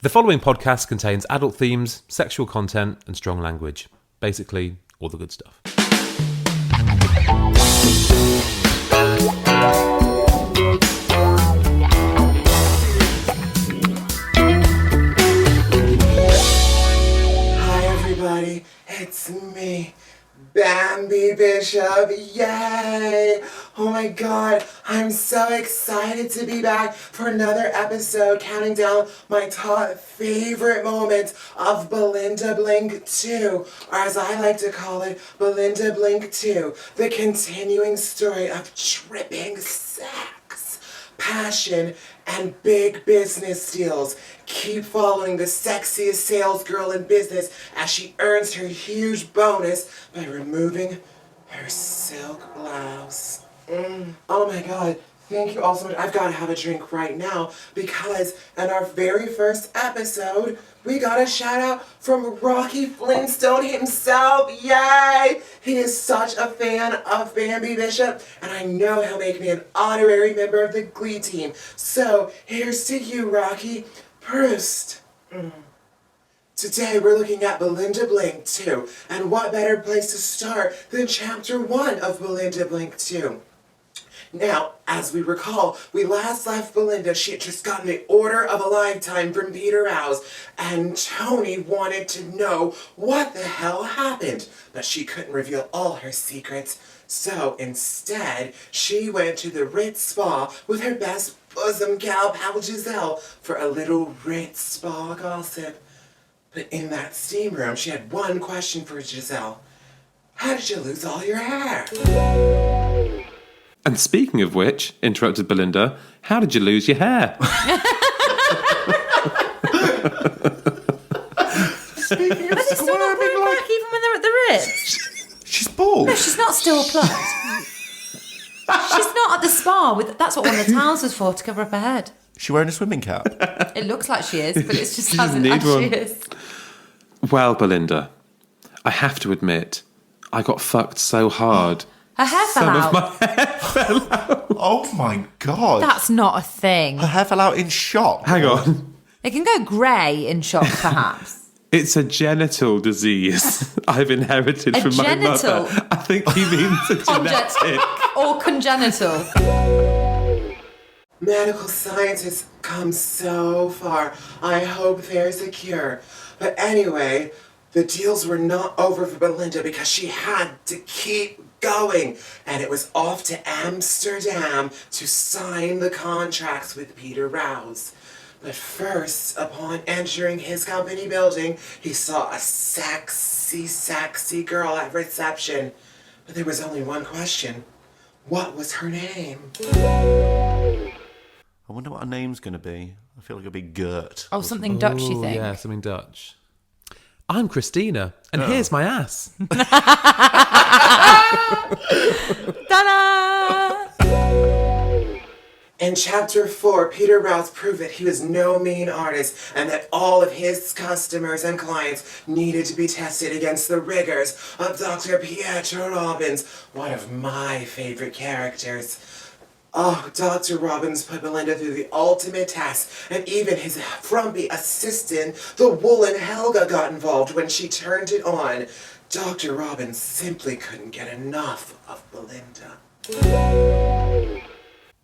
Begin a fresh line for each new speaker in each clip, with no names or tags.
The following podcast contains adult themes, sexual content, and strong language. Basically, all the good stuff.
Hi everybody, it's me, Bambi Bishop, yay! Oh my god, I'm so excited to be back for another episode counting down my top favorite moments of Belinda Blinked Two, or as I like to call it, Belinda Blinked Two, the continuing story of dripping sex, passion, and big business deals. Keep following the sexiest sales girl in business as she earns her huge bonus by removing her silk blouse. Oh my god, thank you all so much. I've got to have a drink right now because in our very first episode, we got a shout out from Rocky Flintstone himself. Yay! He is such a fan of Bambi Bishop, and I know he'll make me an honorary member of the Glee team. So here's to you, Rocky. Proust. Today we're looking at Belinda Blinked Two, and what better place to start than Chapter 1 of Belinda Blinked Two. Now, as we recall, we last left Belinda. She had just gotten the order of a lifetime from Peter Rouse, and Tony wanted to know what the hell happened, but she couldn't reveal all her secrets. So instead, she went to the Ritz Spa with her best bosom gal pal Giselle for a little Ritz Spa gossip. But in that steam room, she had one question for Giselle. How did you lose all your hair?
And speaking of which, interrupted Belinda, how did you lose your hair?
Speaking of
Are they still not
squirming
coming
like...
back even when they're at the Ritz?
She's bald.
No, she's not still plucked. She's not at the spa. That's what one of the towels was for, to cover up her head.
She wearing a swimming cap?
It looks like she is, but it's just
She
as
doesn't need
she
one.
is.
Well, Belinda, I have to admit, I got fucked so hard.
Her hair fell
Some
out.
of my hair fell out.
Oh my god.
That's not a thing.
Her hair fell out in shock.
Hang on.
It can go grey in shock, perhaps.
It's a genital disease I've inherited
A
from
genital?
my mother. I think he means a genetic.
Or congenital.
Medical science has come so far. I hope there's a cure. But anyway, the deals were not over for Belinda because she had to keep going. And it was off to Amsterdam to sign the contracts with Peter Rouse. But first, upon entering his company building, he saw a sexy girl at reception. But there was only one question. What was her name?
I wonder what her name's going to be. I feel like it'll be Gert.
Oh, something Dutch, you think?
Yeah, something Dutch. I'm Christina, and here's my ass.
Ta-da!
In Chapter 4, Peter Rouse proved that he was no mean artist and that all of his customers and clients needed to be tested against the rigors of Dr. Pietro Robbins, one of my favorite characters. Oh, Dr. Robbins put Belinda through the ultimate test, and even his frumpy assistant, the woolen Helga, got involved when she turned it on. Dr. Robbins simply couldn't get enough of Belinda.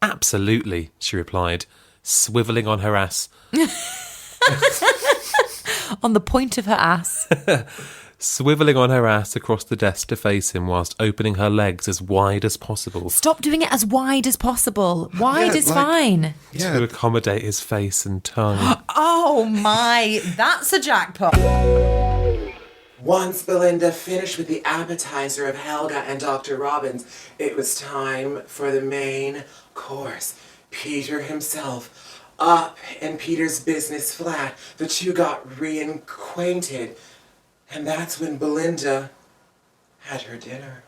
Absolutely, she replied, swivelling on her ass.
On the point of her ass.
Swivelling on her ass across the desk to face him whilst opening her legs as wide as possible
Stop doing it as wide as possible. Wide
Yeah,
is
like-
fine.
to accommodate his face and tongue.
Oh my, that's a jackpot.
Once Belinda finished with the appetizer of Helga and Dr. Robbins, it was time for the main course. Peter himself. Up in Peter's business flat, the two got reacquainted. And that's when Belinda had her dinner.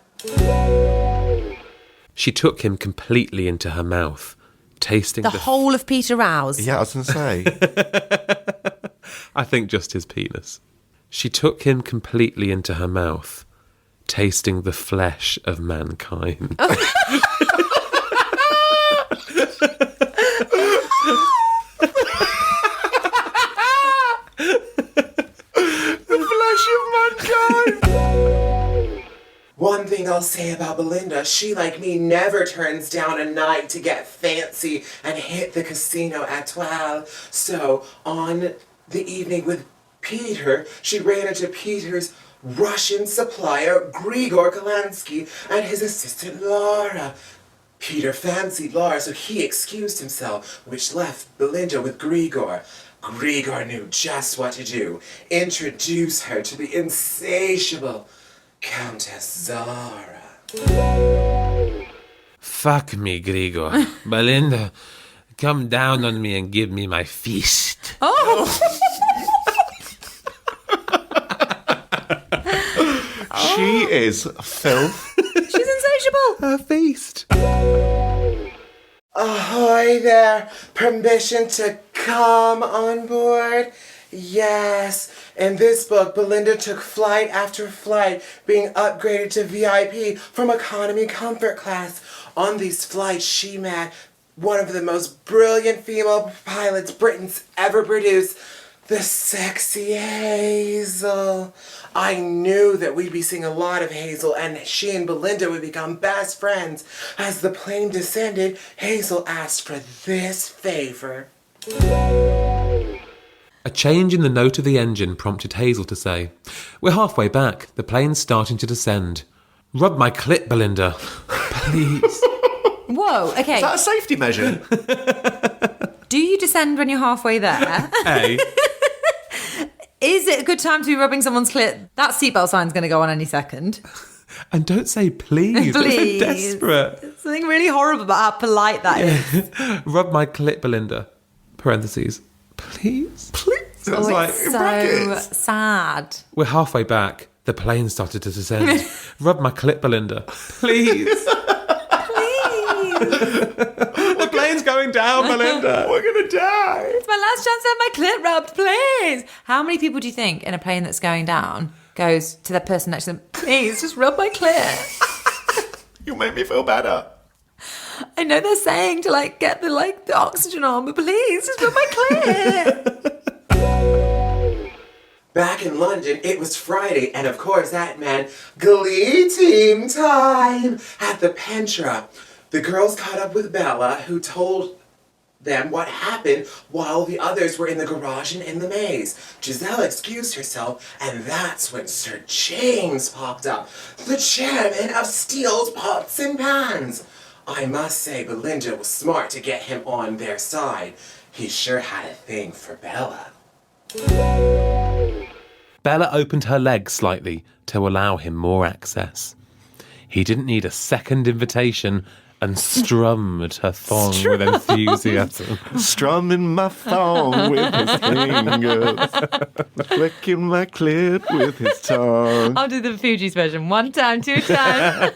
She took him completely into her mouth, tasting
The whole of Peter Rouse.
Yeah, I was going to say.
I think just his penis. She took him completely into her mouth, tasting the flesh of mankind.
thing I'll say about Belinda, she, like me, never turns down a night to get fancy and hit the casino at 12. So, on the evening with Peter, she ran into Peter's Russian supplier, Grigor Kalansky, and his assistant, Laura. Peter fancied Laura, so he excused himself, which left Belinda with Grigor. Grigor knew just what to do. Introduce her to the insatiable Countess Zara.
Fuck me, Grigor. Belinda, come down on me and give me my feast.
Oh!
She is filth.
She's insatiable.
Her feast.
Ahoy there! Permission to come on board? Yes. In this book, Belinda took flight after flight, being upgraded to VIP from economy comfort class. On these flights, she met one of the most brilliant female pilots Britain's ever produced, the sexy Hazel. I knew that we'd be seeing a lot of Hazel, and she and Belinda would become best friends. As the plane descended, Hazel asked for this favor.
A change in the note of the engine prompted Hazel to say, "We're halfway back. The plane's starting to descend. Rub my clit, Belinda. Please."
Whoa, okay.
Is that a safety measure?
Do you descend when you're halfway there?
Hey.
Is it a good time to be rubbing someone's clit? That seatbelt sign's going to go on any second.
And don't say please.
Please.
That's so desperate.
There's something really horrible about how polite that is.
Rub my clit, Belinda. Parentheses. Please.
Please. Sounds
Oh,
like
it's
in
so
brackets.
sad.
We're halfway back. The plane started to descend. Rub my clit, Belinda. Please.
Please.
The plane's going down, Belinda.
We're gonna die.
It's my last chance to have my clit rubbed, please. How many people do you think in a plane that's going down goes to the person next to them, please, just rub my clit?
You make me feel better.
I know they're saying to get the oxygen on, but please, just rub my clit.
Back in London, it was Friday, and of course that meant Glee team time at the Pentra. The girls caught up with Bella, who told them what happened while the others were in the garage and in the maze. Giselle excused herself, and that's when Sir James popped up, the chairman of Steele's Pots and Pans. I must say, Belinda was smart to get him on their side. He sure had a thing for Bella.
Bella opened her legs slightly to allow him more access. He didn't need a second invitation and strummed her thong with enthusiasm.
Strumming my thong with his fingers, flicking my clit with his tongue.
I'll do the Fugees version. 1 time, 2 times.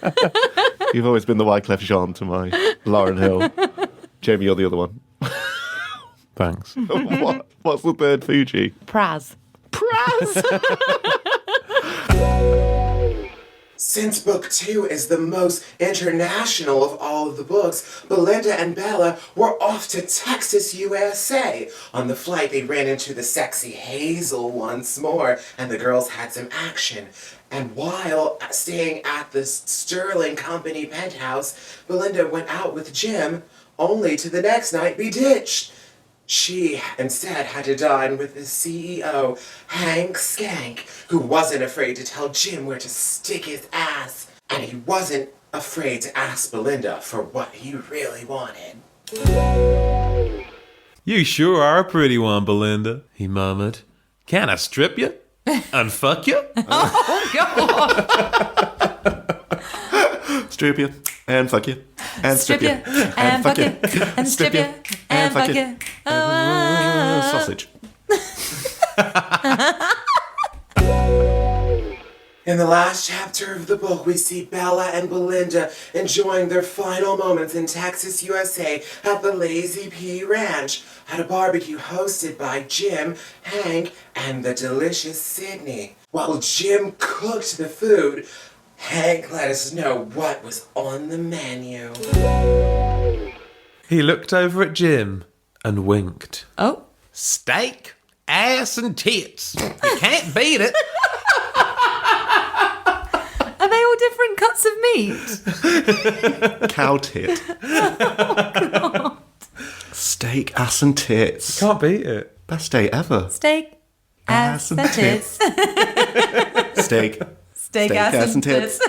You've always been the Wyclef Jean to my Lauren Hill. Jamie, you're the other one.
Thanks.
What's the third Fuji?
Praz.
Since book 2 is the most international of all of the books, Belinda and Bella were off to Texas, USA. On the flight, they ran into the sexy Hazel once more, and the girls had some action. And while staying at the Sterling Company penthouse, Belinda went out with Jim, only to the next night be ditched. She instead had to dine with the CEO, Hank Skank, who wasn't afraid to tell Jim where to stick his ass. And he wasn't afraid to ask Belinda for what he really wanted.
You sure are a pretty one, Belinda, he murmured. Can I strip you? And fuck you?
Oh, God.
Strip you and fuck you and strip you
and fuck you and strip you and fuck you.
Sausage.
In the last chapter of the book, we see Bella and Belinda enjoying their final moments in Texas, USA at the Lazy P Ranch at a barbecue hosted by Jim, Hank, and the delicious Sydney. While Jim cooked the food, Hank let us know what was on the menu.
He looked over at Jim and winked.
Oh.
Steak, ass, and tits. You can't beat it.
Are they all different Butts of meat.
Cow tit. Steak, ass and tits.
Can't beat it.
Best day ever.
Steak, ass, and tits.
Steak.
Steak, ass, and tits.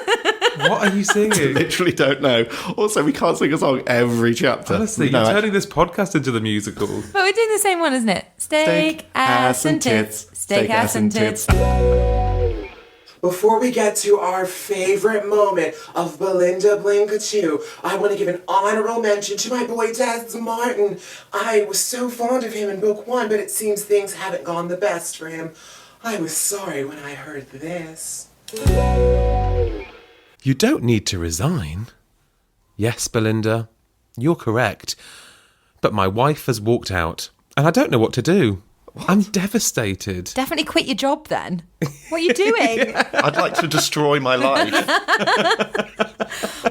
What are you singing?
Literally don't know. Also, we can't sing a song every chapter.
Honestly,
No,
you're turning this podcast into the musical.
But we're doing the same one, isn't it? Steak, ass, and tits. Steak, ass, and tits.
Before we get to our favorite moment of Belinda Blinked Two, I want to give an honorable mention to my boy Des Martin. I was so fond of him in book 1, but it seems things haven't gone the best for him. I was sorry when I heard this.
You don't need to resign. Yes, Belinda, you're correct. But my wife has walked out, and I don't know what to do. I'm devastated.
Definitely quit your job then. What are you doing?
I'd like to destroy my life.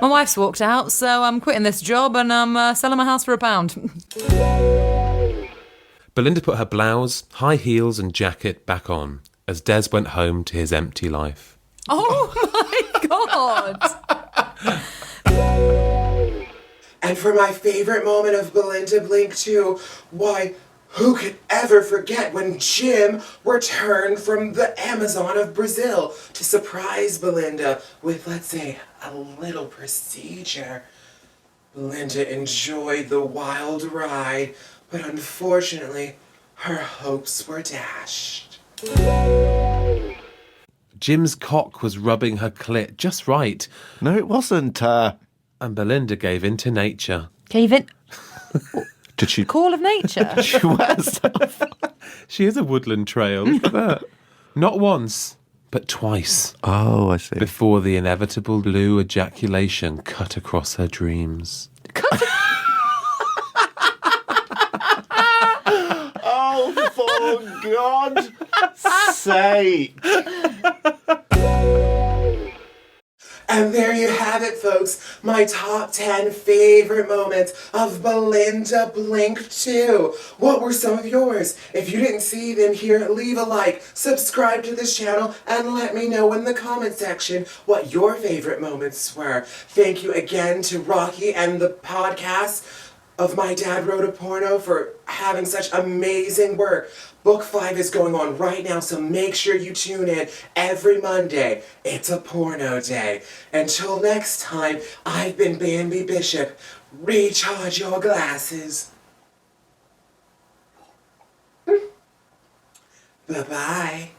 My wife's walked out, so I'm quitting this job and I'm selling my house for £1.
Belinda put her blouse, high heels and jacket back on as Des went home to his empty life.
Oh my God.
And for my favorite moment of Belinda Blinked Two, why, who could ever forget when Jim returned from the Amazon of Brazil to surprise Belinda with, let's say, a little procedure. Belinda enjoyed the wild ride, but unfortunately, her hopes were dashed.
Jim's cock was rubbing her clit just right,
No, it wasn't.
and Belinda gave in to nature.
Gave it
Did she?
call of nature.
She was.
She is a woodland trail, look at that. Not once, but twice,
Oh, I see.
before the inevitable blue ejaculation cut across her dreams.
Oh, for God's sake.
And there you have it, folks. My top 10 favorite moments of Belinda Blinked Two. What were some of yours? If you didn't see them here, leave a like, subscribe to this channel, and let me know in the comment section what your favorite moments were. Thank you again to Rocky and the podcast of My Dad Wrote a Porno for having such amazing work. Book 5 is going on right now, so make sure you tune in every Monday. It's a porno day. Until next time, I've been Bambi Bishop. Recharge your glasses. Bye-bye.